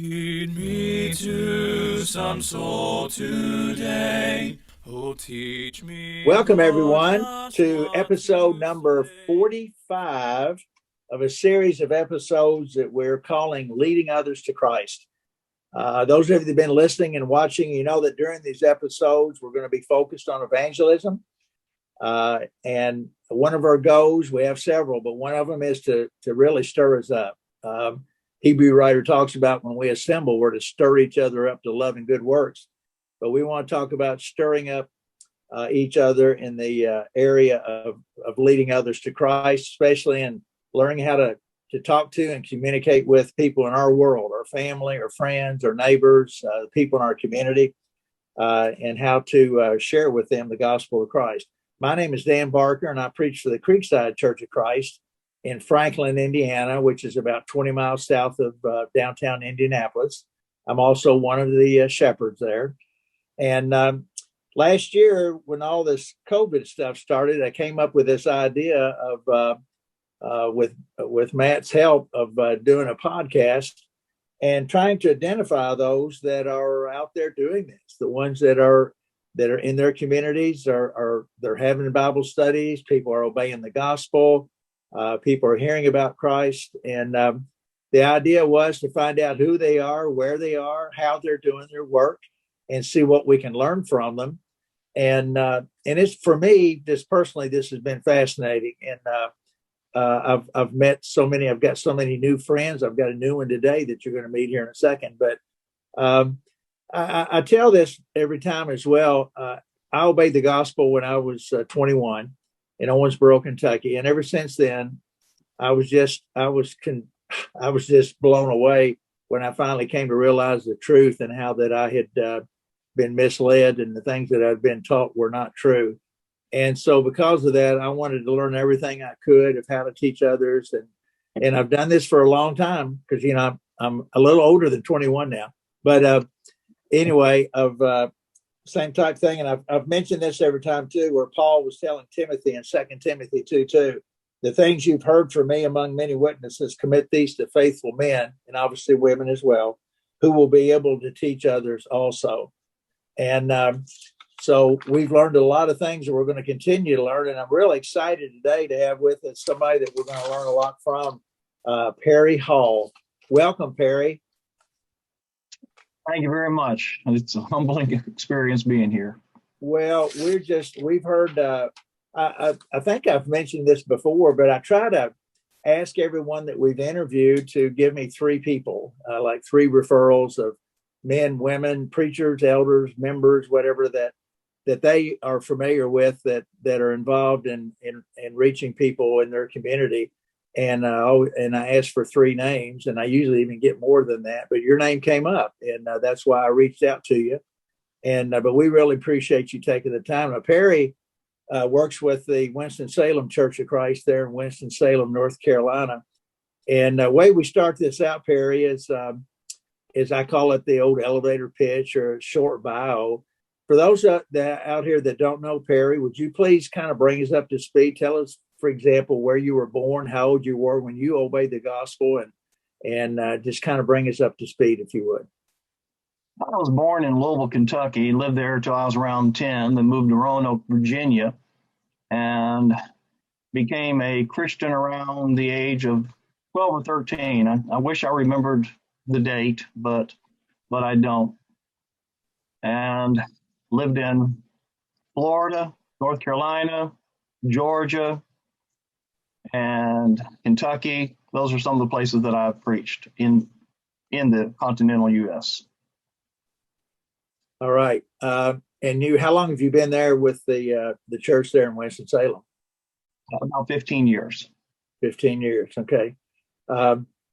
Lead me to some soul today. Oh, teach me. Welcome, everyone, to episode number 45 of a series of episodes that we're calling Leading Others to Christ. Those of you that have been listening and watching, you know that during these episodes, we're going to be focused on evangelism. And one of our goals, we have several, but one of them is to really stir us up. Hebrew writer talks about when we assemble, we're to stir each other up to love and good works. But we want to talk about stirring up each other in the area of leading others to Christ, especially in learning how to talk to and communicate with people in our world, our family, our friends, our neighbors, people in our community, and how to share with them the gospel of Christ. My name is Dan Barker, and I preach for the Creekside Church of Christ in Franklin, Indiana, which is about 20 miles south of downtown Indianapolis. I'm also one of the shepherds there. And last year, when all this COVID stuff started, I came up with this idea of, with Matt's help, of doing a podcast and trying to identify those that are out there doing this, the ones that are in their communities, they're having Bible studies, people are obeying the gospel, people are hearing about Christ. And the idea was to find out who they are, where they are, how they're doing their work, and see what we can learn from them. And it's, for me, just personally, this has been fascinating. And I've met so many. I've got so many new friends. I've got a new one today that you're going to meet here in a second. But I tell this every time as well. I obeyed the gospel when I was 21 in Owensboro, Kentucky, and ever since then, I was just blown away when I finally came to realize the truth and how that I had been misled and the things that I'd been taught were not true. And so because of that, I wanted to learn everything I could of how to teach others. And I've done this for a long time because, I'm a little older than 21 now. But anyway, of same type thing. And I've mentioned this every time too, where Paul was telling Timothy in 2 Timothy 2:2, the things you've heard from me among many witnesses, commit these to faithful men, and obviously women as well, who will be able to teach others also. And so we've learned a lot of things that we're going to continue to learn. And I'm really excited today to have with us somebody that we're going to learn a lot from, Perry Hall. Welcome, Perry. Thank you very much. It's a humbling experience being here. Well, we've heard, I think I've mentioned this before, but I try to ask everyone that we've interviewed to give me three people, like three referrals of men, women, preachers, elders, members, whatever that they are familiar with that are involved in reaching people in their community. And I asked for three names, and I usually even get more than that. But your name came up, and that's why I reached out to you. And but we really appreciate you taking the time. Now, Perry works with the Winston-Salem Church of Christ there in Winston-Salem, North Carolina. And the way we start this out, Perry, is I call it the old elevator pitch or a short bio. For those out here that don't know Perry, would you please kind of bring us up to speed? Tell us, for example, where you were born, how old you were when you obeyed the gospel, and just kind of bring us up to speed, if you would. I was born in Louisville, Kentucky, lived there until I was around 10, then moved to Roanoke, Virginia, and became a Christian around the age of 12 or 13. I wish I remembered the date, but I don't. And lived in Florida, North Carolina, Georgia, and Kentucky. Those are some of the places that I've preached in the continental U.S. All right. And how long have you been there with the church there in Winston-Salem? About 15 years. 15 years. Okay.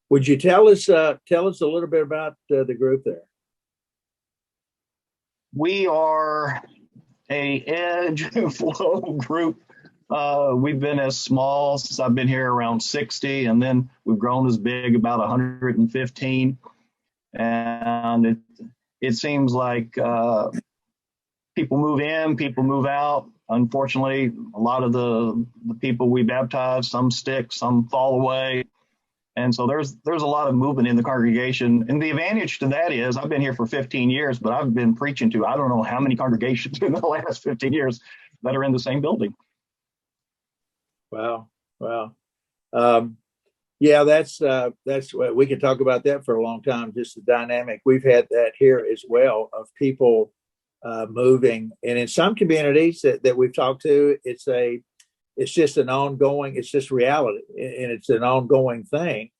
Would you tell us a little bit about the group there? We are a edge flow group. We've been as small since I've been here, around 60, and then we've grown as big, about 115. And it seems like people move in, people move out. Unfortunately, a lot of the people we baptize, some stick, some fall away. And so there's a lot of movement in the congregation. And the advantage to that is I've been here for 15 years, but I've been preaching to I don't know how many congregations in the last 15 years that are in the same building. Wow. Wow. Yeah, that's we could talk about that for a long time. Just the dynamic we've had that here as well of people moving, and in some communities that we've talked to, it's just an ongoing, it's just reality, and it's an ongoing thing.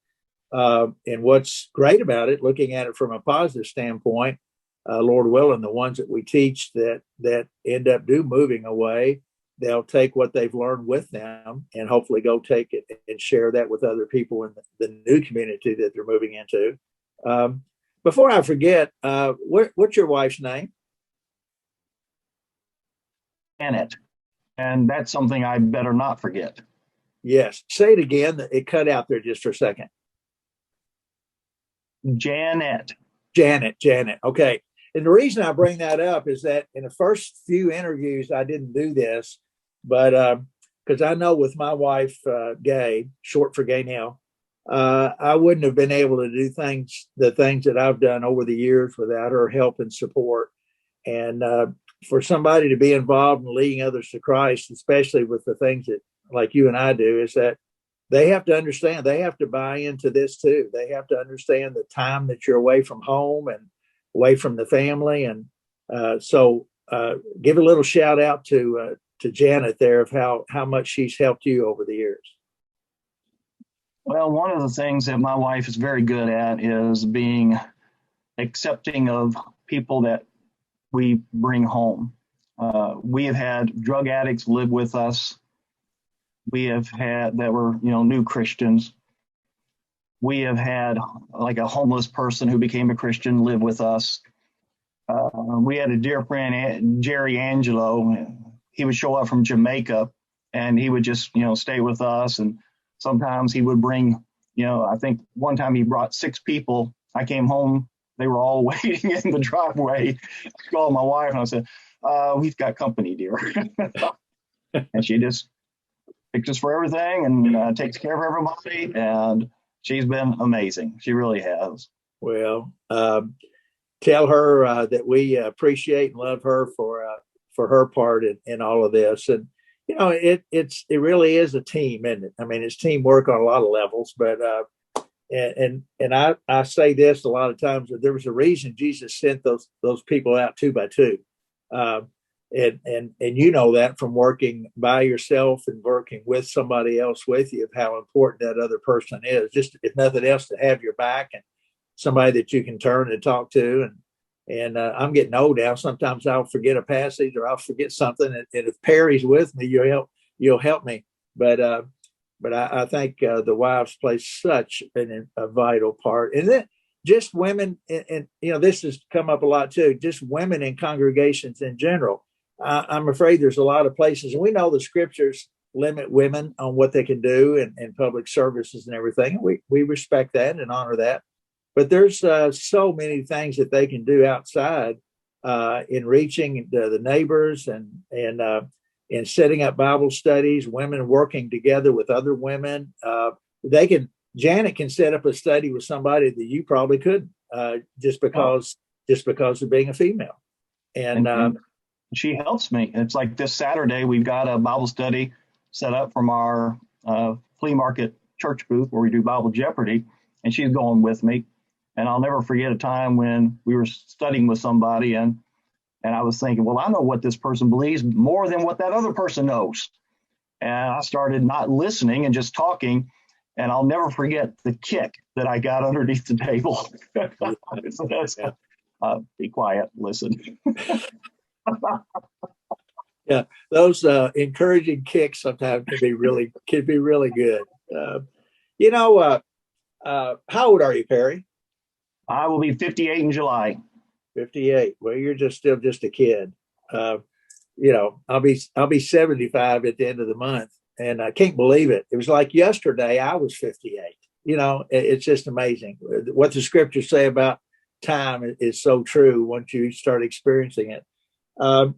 And what's great about it, looking at it from a positive standpoint, Lord willing, the ones that we teach that end up moving away, they'll take what they've learned with them and hopefully go take it and share that with other people in the new community that they're moving into. Before I forget, what's your wife's name? Janet. And that's something I better not forget. Yes. Say it again. It cut out there just for a second. Janet. Janet. Okay. And the reason I bring that up is that in the first few interviews, I didn't do this, but because I know with my wife, Gay, short for Gaynell, I wouldn't have been able to do the things that I've done over the years without her help and support. And for somebody to be involved in leading others to Christ, especially with the things that like you and I do, is that they have to understand, they have to buy into this too. They have to understand the time that you're away from home and away from the family. And so give a little shout out to Janet there of how much she's helped you over the years. Well, one of the things that my wife is very good at is being accepting of people that we bring home. We have had drug addicts live with us. We have had that were, new Christians. We have had like a homeless person who became a Christian live with us. We had a dear friend, Jerry Angelo. He would show up from Jamaica and he would just, stay with us. And sometimes he would bring, I think one time he brought 6 people. I came home. They were all waiting in the driveway. I called my wife and I said, we've got company, dear. And she just picks us for everything and takes care of everybody. And she's been amazing. She really has. Well, tell her that we appreciate and love her for her part in all of this. And, it really is a team, isn't it? I mean, it's teamwork on a lot of levels, but and I say this a lot of times, that there was a reason Jesus sent those people out 2 by 2. And that from working by yourself and working with somebody else with you, of how important that other person is, just if nothing else, to have your back and somebody that you can turn and talk to. And I'm getting old now. Sometimes I'll forget a passage or I'll forget something. And if Perry's with me, you'll help me. But I think the wives play such a vital part. And then just women, and this has come up a lot too, just women in congregations in general. I'm afraid there's a lot of places, and we know the scriptures limit women on what they can do in public services and everything. We respect that and honor that. But there's so many things that they can do outside in reaching the neighbors and setting up Bible studies, women working together with other women. Janet can set up a study with somebody that you probably couldn't, just because of being a female. And she helps me. It's like this Saturday, we've got a Bible study set up from our Flea Market church booth where we do Bible Jeopardy, and she's going with me. And I'll never forget a time when we were studying with somebody and I was thinking, well, I know what this person believes more than what that other person knows. And I started not listening and just talking. And I'll never forget the kick that I got underneath the table. So that's, be quiet, listen. Yeah, those encouraging kicks sometimes can be really good. How old are you, Perry? I will be 58 in July. 58. Well, you're still just a kid. I'll be 75 at the end of the month, and I can't believe it. It was like yesterday I was 58. It's just amazing what the scriptures say about time is so true once you start experiencing it. But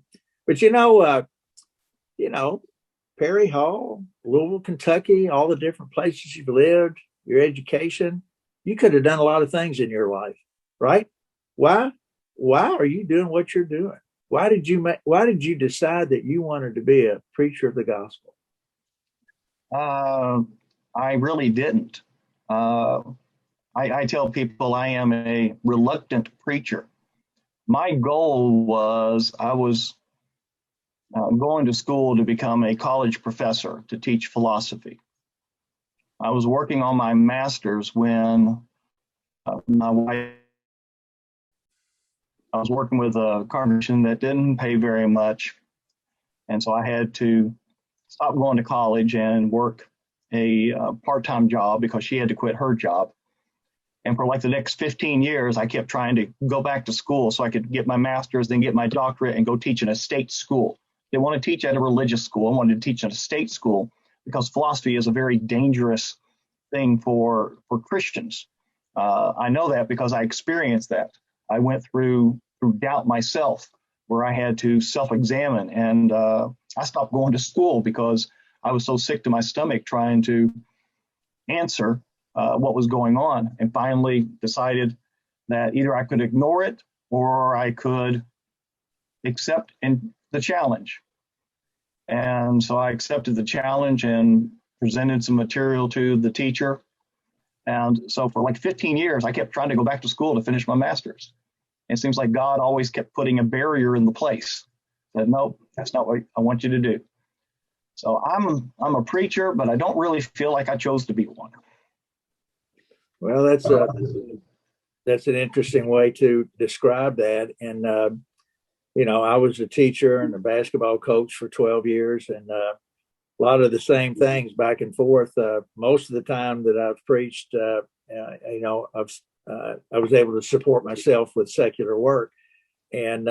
Perry Hall, Louisville, Kentucky, all the different places you've lived, your education. You could have done a lot of things in your life, right? Why are you doing what you're doing? Why did you decide that you wanted to be a preacher of the gospel? I really didn't. I tell people I am a reluctant preacher. My goal was I was going to school to become a college professor to teach philosophy. I was working on my master's when my wife, I was working with a congregation that didn't pay very much. And so I had to stop going to college and work a part-time job because she had to quit her job. And for like the next 15 years, I kept trying to go back to school so I could get my master's, then get my doctorate and go teach in a state school. Didn't want to teach at a religious school. I wanted to teach at a state school because philosophy is a very dangerous thing for Christians. I know that because I experienced that. I went through doubt myself where I had to self-examine, and I stopped going to school because I was so sick to my stomach trying to answer what was going on, and finally decided that either I could ignore it or I could accept the challenge. And so I accepted the challenge and presented some material to the teacher. And so for like 15 years, I kept trying to go back to school to finish my master's. It seems like God always kept putting a barrier in the place. Said, no, that's not what I want you to do. So I'm a preacher, but I don't really feel like I chose to be one. Well, that's an interesting way to describe that. And I was a teacher and a basketball coach for 12 years, and a lot of the same things back and forth. Most of the time that I've preached, I was able to support myself with secular work and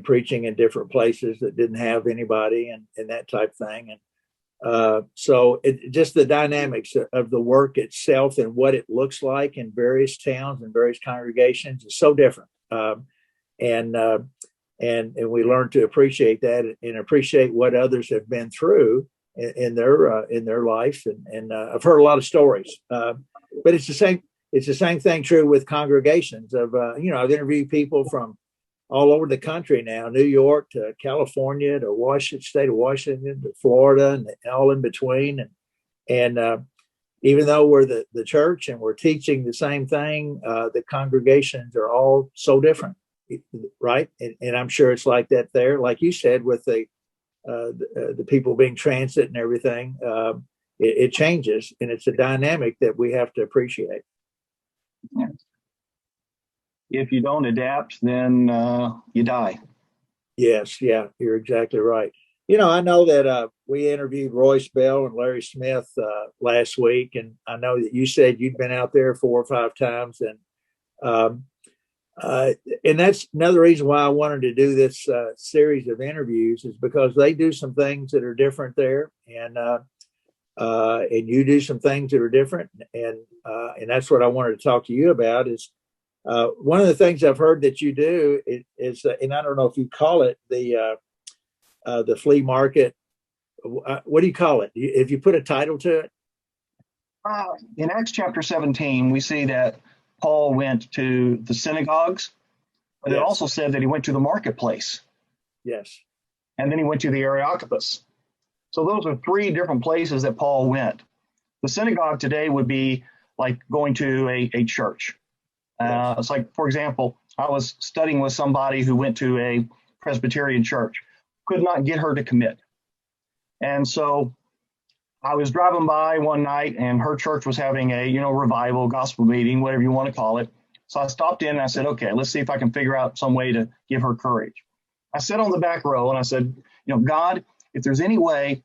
preaching in different places that didn't have anybody and that type of thing. And so just the dynamics of the work itself and what it looks like in various towns and various congregations is so different. And we learn to appreciate that and appreciate what others have been through in their life. And I've heard a lot of stories, but it's the same thing true with congregations of, I've interviewed people from all over the country now, New York to California to Washington, state of Washington to Florida, and all in between. And even though we're the church and we're teaching the same thing, the congregations are all so different, right? And I'm sure it's like that there, like you said, with the people being transit and everything. It changes, and it's a dynamic that we have to appreciate. Yeah. If you don't adapt, then you die. Yes, yeah, you're exactly right. I know that we interviewed Royce Bell and Larry Smith last week, and I know that you said you'd been out there 4 or 5 times, and that's another reason why I wanted to do this series of interviews is because they do some things that are different there, and you do some things that are different, and that's what I wanted to talk to you about. Is one of the things I've heard that you do is and I don't know if you call it the Flea Market. What do you call it? If you put a title to it? In Acts chapter 17, we see that Paul went to the synagogues, but It also said that he went to the marketplace. Yes. And then he went to the Areopagus. So those are 3 different places that Paul went. The synagogue today would be like going to a church. It's like, for example, I was studying with somebody who went to a Presbyterian church, could not get her to commit. And so I was driving by one night and her church was having a, revival, gospel meeting, whatever you want to call it. So I stopped in and I said, okay, let's see if I can figure out some way to give her courage. I sat on the back row and I said, God, if there's any way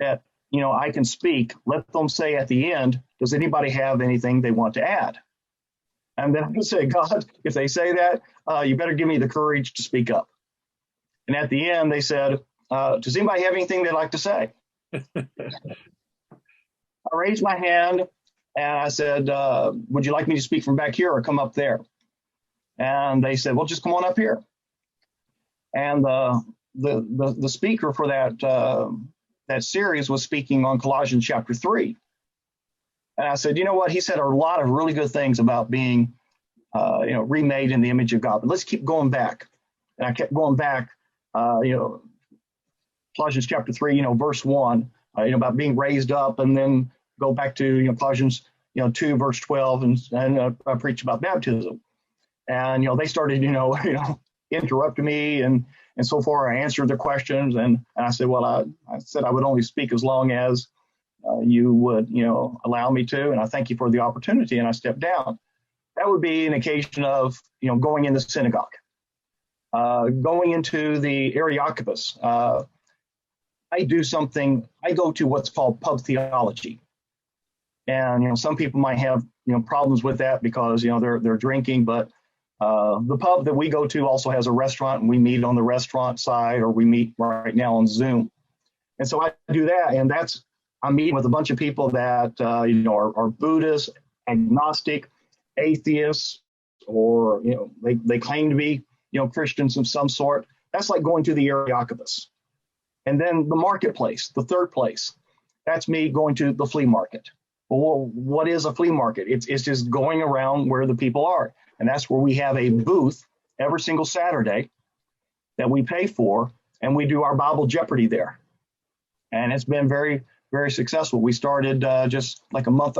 that, I can speak, let them say at the end, does anybody have anything they want to add? And then I say, God, if they say that, you better give me the courage to speak up. And at the end, they said, does anybody have anything they'd like to say? I raised my hand and I said, would you like me to speak from back here or come up there? And they said, well, just come on up here. And the speaker for that series was speaking on Colossians chapter 3. And I said, you know what? He said a lot of really good things about being, remade in the image of God. But let's keep going back. And I kept going back, Colossians chapter 3, verse 1, about being raised up, and then go back to, Colossians, 2, verse 12, and I preached about baptism. And, they started, interrupting me and so forth. I answered their questions. And I said, well, I said I would only speak as long as you would, allow me to. And I thank you for the opportunity. And I stepped down. That would be an occasion of, going in the synagogue, going into the Areopagus. I go to what's called pub theology. And, some people might have, problems with that because, they're drinking, but the pub that we go to also has a restaurant, and we meet on the restaurant side, or we meet right now on Zoom. And so I do that. And I'm meeting with a bunch of people that, are Buddhists, agnostic, atheists, or, they claim to be, Christians of some sort. That's like going to the Areopagus. And then the marketplace, the third place, that's me going to the flea market. Well, what is a flea market? It's just going around where the people are. And that's where we have a booth every single Saturday that we pay for, and we do our Bible Jeopardy there. And it's been very, very successful. We started just like a month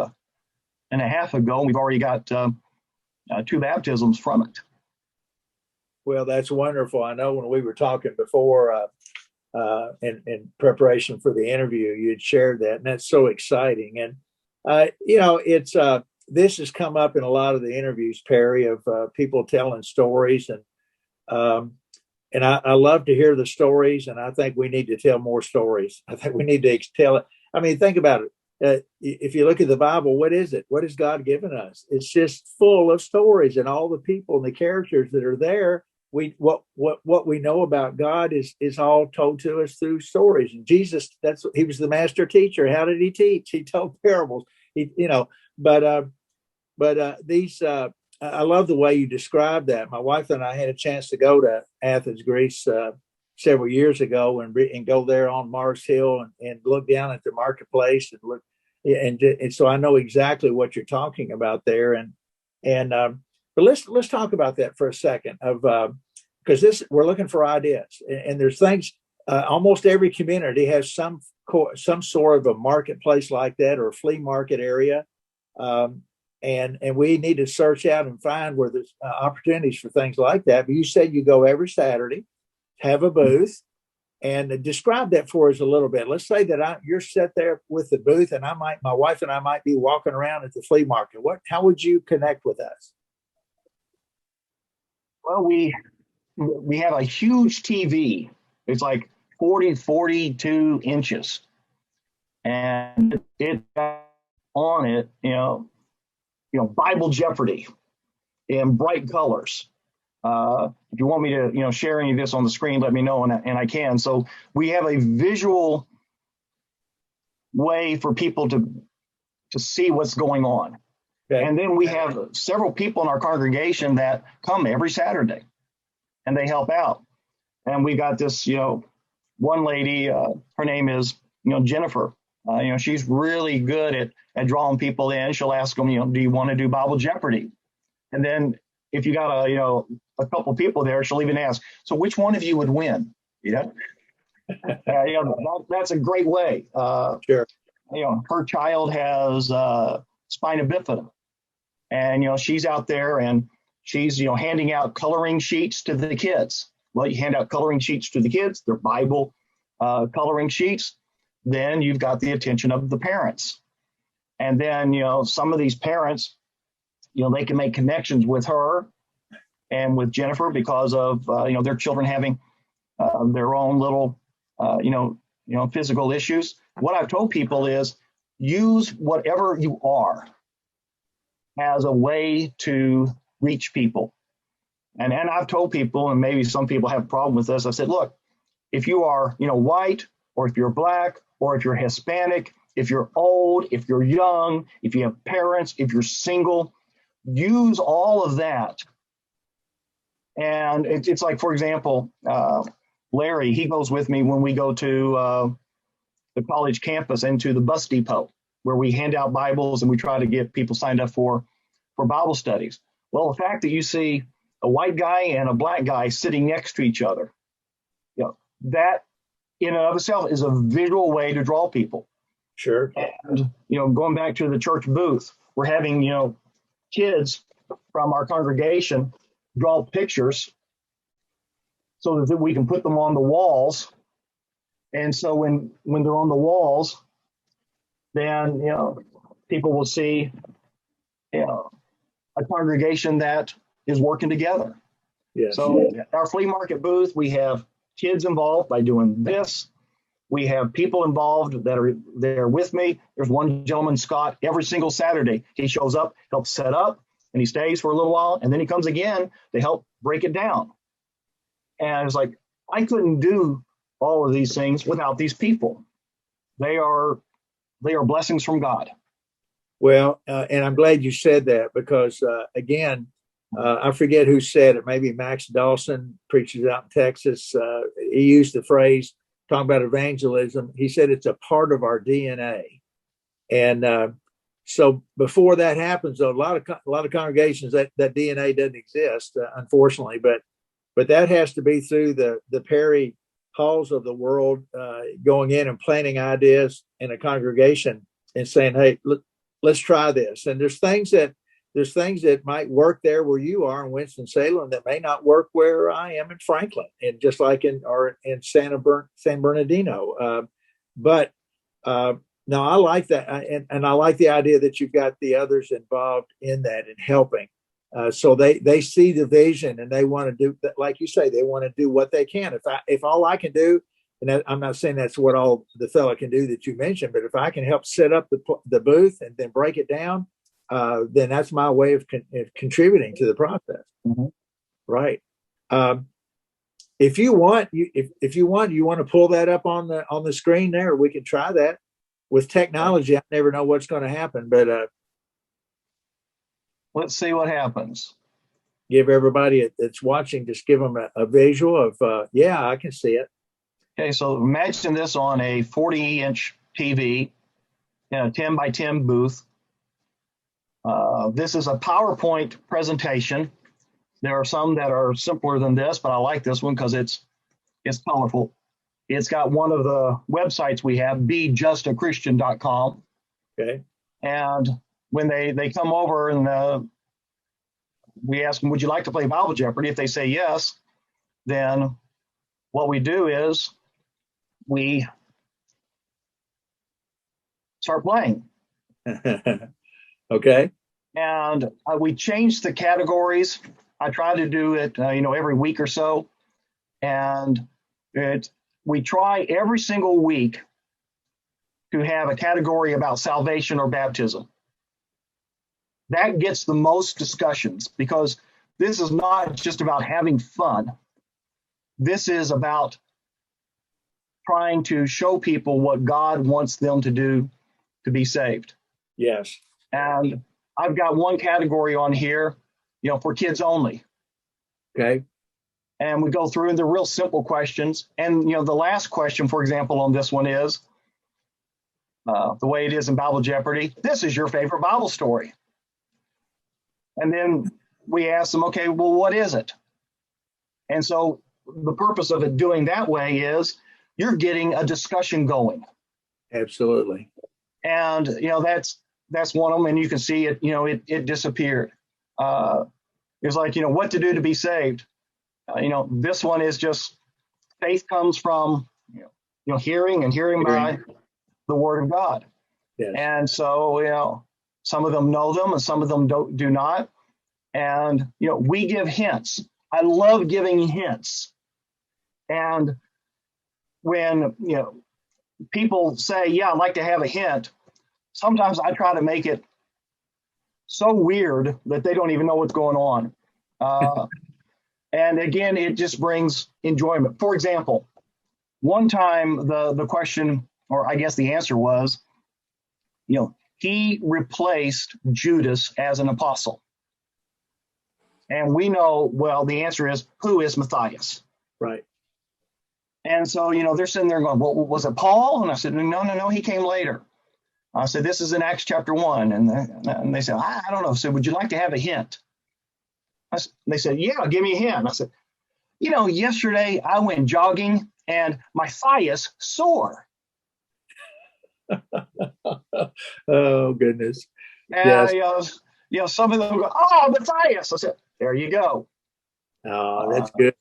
and a half ago, and we've already got 2 baptisms from it. Well, that's wonderful. I know when we were talking before in preparation for the interview, you had shared that, and that's so exciting. And it's this has come up in a lot of the interviews, Perry, of people telling stories, and I love to hear the stories, and I think we need to tell more stories. I think we need to tell it. I mean, think about it. If you look at the Bible, what is it? What has God given us? It's just full of stories, and all the people and the characters that are there. What we know about God is all told to us through stories. And Jesus, he was the master teacher. How did he teach? He told parables. These I love the way you describe that. My wife and I had a chance to go to Athens, Greece, several years ago, and go there on Mars Hill and look down at the marketplace and look, and so I know exactly what you're talking about there. But let's talk about that for a second, because we're looking for ideas, and there's things. Almost every community has some sort of a marketplace like that, or a flea market area, and we need to search out and find where there's opportunities for things like that. But you said you go every Saturday, have a booth, and describe that for us a little bit. Let's say that you're set there with the booth, and my wife and I might be walking around at the flea market. How would you connect with us? Well, we have a huge TV. It's like 42 inches. And it on it, Bible Jeopardy in bright colors. If you want me to, share any of this on the screen, let me know, and I can. So we have a visual way for people to see what's going on. Okay. And then we have several people in our congregation that come every Saturday, and they help out. And we got this, one lady, her name is, Jennifer. She's really good at drawing people in. She'll ask them, do you want to do Bible Jeopardy? And then if you got a couple people there, she'll even ask, so which one of you would win? That's a great way. Sure. Her child has spina bifida, and she's out there and she's handing out coloring sheets to the kids. Well, you hand out coloring sheets to the kids, they're Bible coloring sheets. Then you've got the attention of the parents. And then, some of these parents, they can make connections with her and with Jennifer because of, their children having their own little, physical issues. What I've told people is use whatever you are as a way to reach people. And I've told people, and maybe some people have a problem with this, I said, look, if you are, white, or if you're black, or if you're Hispanic, if you're old, if you're young, if you have parents, if you're single, use all of that. And it's like, for example, Larry, he goes with me when we go to the college campus and to the bus depot. where we hand out Bibles and we try to get people signed up for Bible studies. Well, the fact that you see a white guy and a black guy sitting next to each other, that in and of itself is a visual way to draw people. Sure. And, going back to the church booth, we're having, kids from our congregation draw pictures so that we can put them on the walls. And so when they're on the walls, then, people will see, a congregation that is working together. Yes. So our flea market booth, we have kids involved by doing this. We have people involved that are there with me. There's one gentleman, Scott, every single Saturday. He shows up, helps set up, and he stays for a little while, and then he comes again to help break it down. And it's like, I couldn't do all of these things without these people. They are blessings from God. Well, and I'm glad you said that because, again, I forget who said it. Maybe Max Dawson, preaches out in Texas. He used the phrase, talking about evangelism. He said it's a part of our DNA. And so before that happens, a lot of congregations, that DNA doesn't exist, unfortunately. But that has to be through the Perry Halls of the world, going in and planting ideas in a congregation and saying, hey, look, let's try this. And there's things that might work there where you are in Winston-Salem that may not work where I am in Franklin, and just like in San Bernardino. But no, I like that, and I like the idea that you've got the others involved in that and helping. So they see the vision and they want to do, like you say, they want to do what they can. If all I can do, and I'm not saying that's what all the fellow can do that you mentioned, but if I can help set up the booth and then break it down, then that's my way of contributing to the process. Mm-hmm. Right. If you want, you want to pull that up on the screen there. We can try that. With technology, I never know what's going to happen, but let's see what happens. Give everybody that's watching, just give them a visual of, yeah, I can see it. Okay, so imagine this on a 40-inch TV, 10 by 10 booth. This is a PowerPoint presentation. There are some that are simpler than this, but I like this one because it's colorful. It's got one of the websites we have, bejustachristian.com. Okay. And when they come over and we ask them, would you like to play Bible Jeopardy? If they say yes, then what we do is we start playing. Okay. And we change the categories. I try to do it, every week or so. And we try every single week to have a category about salvation or baptism. That gets the most discussions because this is not just about having fun. This is about trying to show people what God wants them to do to be saved. Yes. And I've got one category on here, for kids only. Okay. And we go through and they're real simple questions. And, the last question, for example, on this one is, the way it is in Bible Jeopardy, this is your favorite Bible story. And then we ask them, okay, well, what is it? And so the purpose of it doing that way is you're getting a discussion going. Absolutely. And, that's one of them. And you can see it, it disappeared. It's like, what to do to be saved. This one is just faith comes from, hearing and hearing by the word of God. Yes. And so, some of them know them and some of them do not. And, we give hints. I love giving hints. And when, people say, yeah, I'd like to have a hint, sometimes I try to make it so weird that they don't even know what's going on. And again, it just brings enjoyment. For example, one time the question, or I guess the answer was, he replaced Judas as an apostle. And we know, well, the answer is, who is Matthias? Right. And so, they're sitting there going, well, was it Paul? And I said, no, he came later. I said, this is in Acts chapter 1. And they said, I don't know. I said, would you like to have a hint? They said, yeah, give me a hint. I said, yesterday I went jogging and my thigh is sore. Oh, goodness. And, Yes. some of them go, oh, Matthias. I said, there you go. Oh, that's good.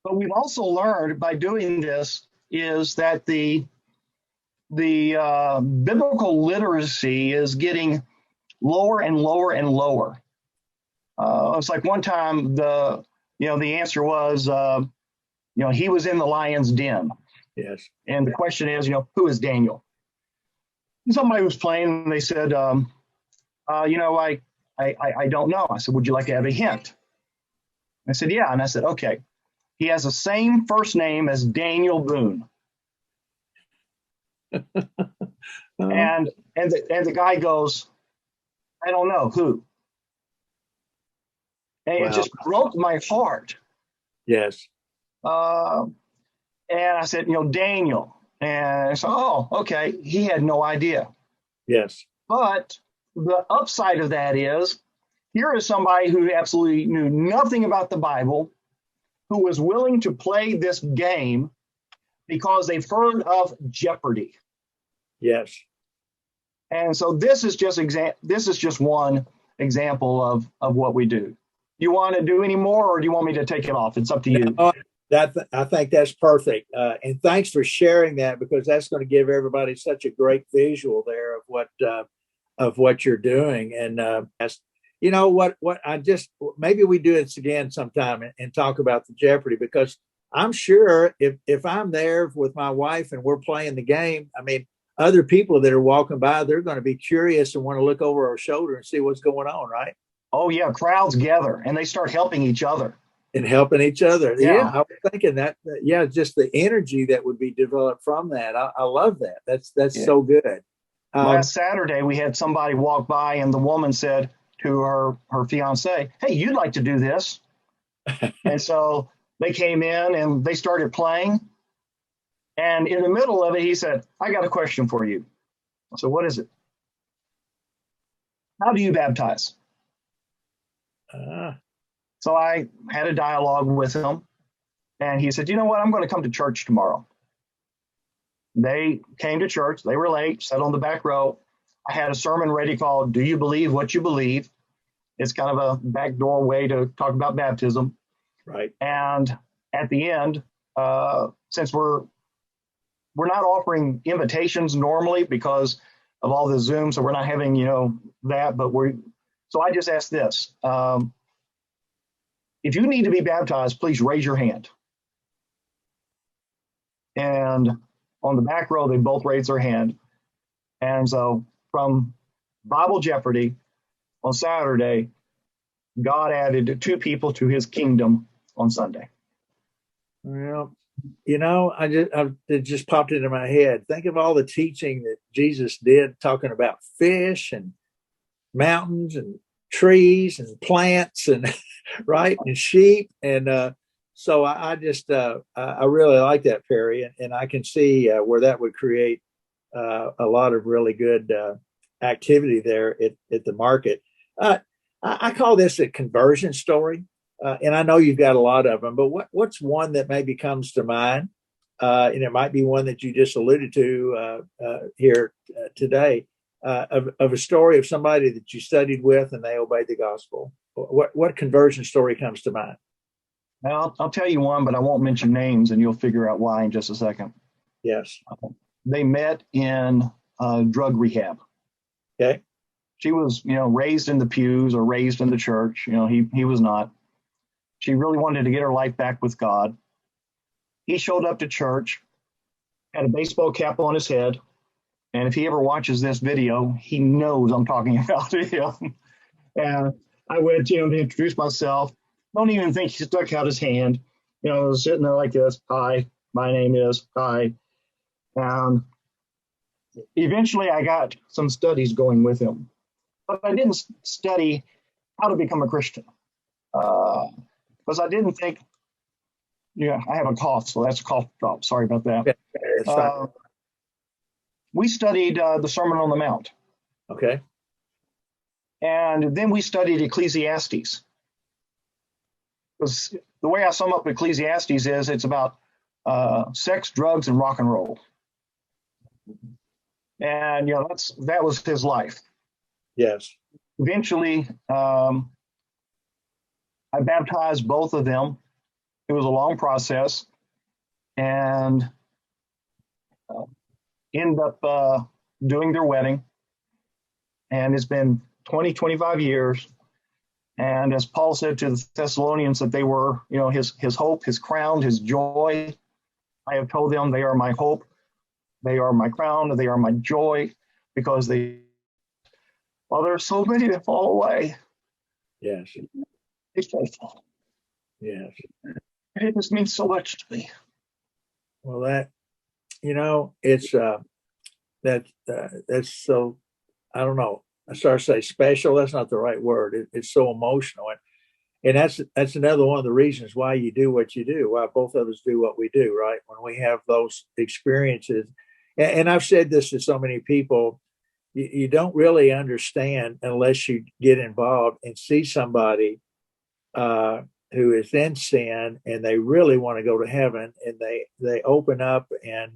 But we've also learned by doing this is that the biblical literacy is getting lower and lower and lower. It's like one time the answer was, he was in the lion's den. Yes. And the question is, who is Daniel? And somebody was playing and they said, I don't know. I said, would you like to have a hint? I said, yeah. And I said, okay. He has the same first name as Daniel Boone. And the guy goes, I don't know who. And Wow. It just broke my heart. Yes. And I said, Daniel. And I said, oh, okay. He had no idea. Yes. But the upside of that is, here is somebody who absolutely knew nothing about the Bible, who was willing to play this game because they've heard of Jeopardy. Yes. And so this is just one example of what we do. You want to do any more, or do you want me to take it off? It's up to you. No, I think that's perfect. And thanks for sharing that, because that's going to give everybody such a great visual there of what you're doing. And maybe we do it again sometime and talk about the Jeopardy, because I'm sure if I'm there with my wife and we're playing the game, I mean, other people that are walking by, they're going to be curious and want to look over our shoulder and see what's going on, right? Oh, yeah. Crowds gather and they start helping each other. And helping each other. Yeah. I was thinking that, just the energy that would be developed from that. I love that. That's so good. Last Saturday, we had somebody walk by and the woman said to her fiance, hey, you'd like to do this. And so they came in and they started playing. And in the middle of it, he said, I got a question for you. I said, what is it? How do you baptize? So I had a dialogue with him, and he said, you know what? I'm going to come to church tomorrow. They came to church. They were late, sat on the back row. I had a sermon ready called, Do You Believe What You Believe? It's kind of a backdoor way to talk about baptism. Right. And at the end, since we're not offering invitations normally because of all the Zoom, so we're not having, that, so I just asked this. If you need to be baptized, please raise your hand. And on the back row, they both raised their hand. And so from Bible Jeopardy on Saturday, God added 2 people to his kingdom on Sunday. Well, it just popped into my head. Think of all the teaching that Jesus did, talking about fish and mountains and trees and plants and right, and sheep. And so I really like that, Perry, and I can see where that would create a lot of really good activity there at the market. I call this a conversion story. And I know you've got a lot of them, but what's one that maybe comes to mind? And it might be one that you just alluded to here today, of a story of somebody that you studied with and they obeyed the gospel. What conversion story comes to mind? Now, I'll tell you one, but I won't mention names, and you'll figure out why in just a second. Yes. They met in drug rehab. Okay. She was, raised in the pews or raised in the church. He was not. She really wanted to get her life back with God. He showed up to church, had a baseball cap on his head. And if he ever watches this video, he knows I'm talking about him. And I went to him to introduce myself. Don't even think he stuck out his hand. I was sitting there like this. Hi, my name is. Hi. And eventually I got some studies going with him. But I didn't study how to become a Christian. Because I didn't think, I have a cough, so that's a cough drop. Sorry about that. It's fine. we studied the Sermon on the Mount, Okay. and then we studied Ecclesiastes. Because the way I sum up Ecclesiastes is it's about sex, drugs, and rock and roll. And that was his life. Yes. Eventually, I baptized both of them. It was a long process, and ended up doing their wedding. And it's been 20, 25 years. And as Paul said to the Thessalonians, that they were, his hope, his crown, his joy. I have told them they are my hope, they are my crown, they are my joy, because there are so many that fall away. Yes. He's faithful. Yes. It just means so much to me. Well, it's that's so, I don't know. I start to say special. That's not the right word. It's so emotional, and that's another one of the reasons why you do what you do. Why both of us do what we do, right? When we have those experiences, and I've said this to so many people, you don't really understand unless you get involved and see somebody who is in sin and they really want to go to heaven, and they open up and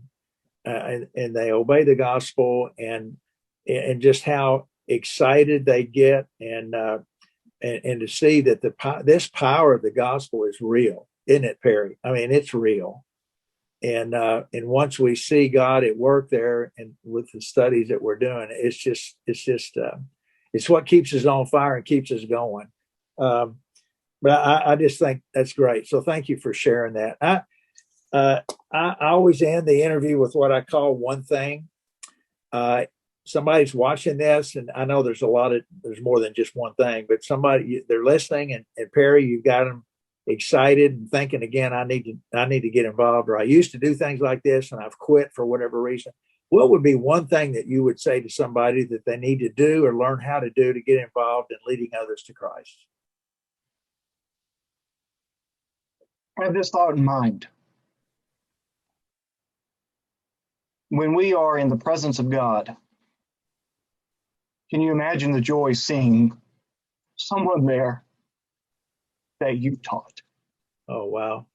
they obey the gospel, and just how excited they get, and to see that this power of the gospel is real, isn't it, Perry? I mean, it's real. And once we see God at work there, and with the studies that we're doing, it's what keeps us on fire and keeps us going. But I just think that's great. So thank you for sharing that. I always end the interview with what I call one thing. Somebody's watching this, and I know there's more than just one thing, but they're listening, and Perry, you've got them excited and thinking again, I need to get involved, or I used to do things like this and I've quit for whatever reason. What would be one thing that you would say to somebody that they need to do or learn how to do to get involved in leading others to Christ? Have this thought in mind. When we are in the presence of God, can you imagine the joy seeing someone there that you taught? Oh, wow.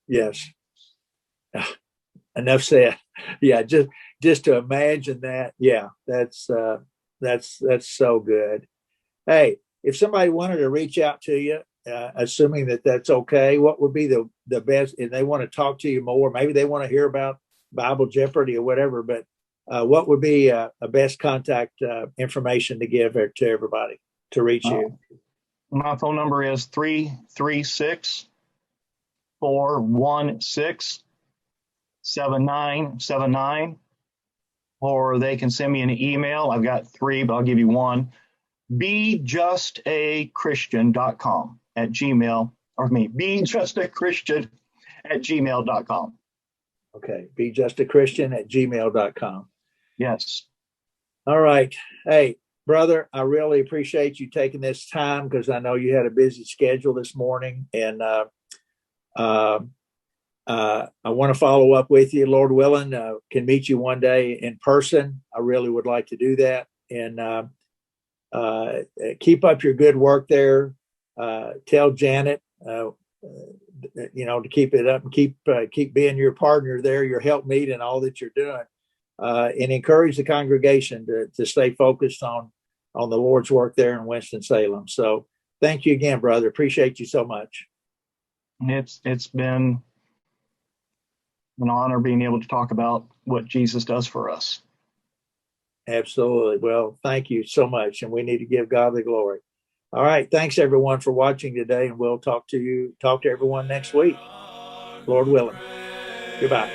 Yes. Enough said. Yeah, just to imagine that. Yeah, that's so good. Hey, if somebody wanted to reach out to you, assuming that that's okay, what would be the best? And they want to talk to you more, maybe they want to hear about Bible Jeopardy or whatever, but what would be a best contact information to give to everybody to reach you? My phone number is 336-416-7979, or they can send me an email. I've got 3, but I'll give you one. BeJustAChristian.com at Gmail, or BeJustAChristian@gmail.com. Okay, BeJustAChristian@gmail.com. Yes. All right. Hey, brother, I really appreciate you taking this time, because I know you had a busy schedule this morning, and I want to follow up with you, Lord willing. Can meet you one day in person. I really would like to do that, and keep up your good work there. Tell Janet, to keep it up and keep being your partner there, your helpmeet, and all that you're doing. And encourage the congregation to stay focused on the Lord's work there in Winston-Salem. So thank you again, brother. Appreciate you so much. It's been an honor being able to talk about what Jesus does for us. Absolutely. Well, thank you so much. And we need to give God the glory. All right. Thanks everyone for watching today. And we'll talk to everyone next week, Lord willing. Goodbye.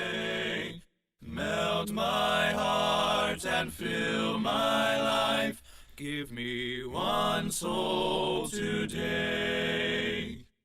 Melt my heart and fill my life. Give me one soul today.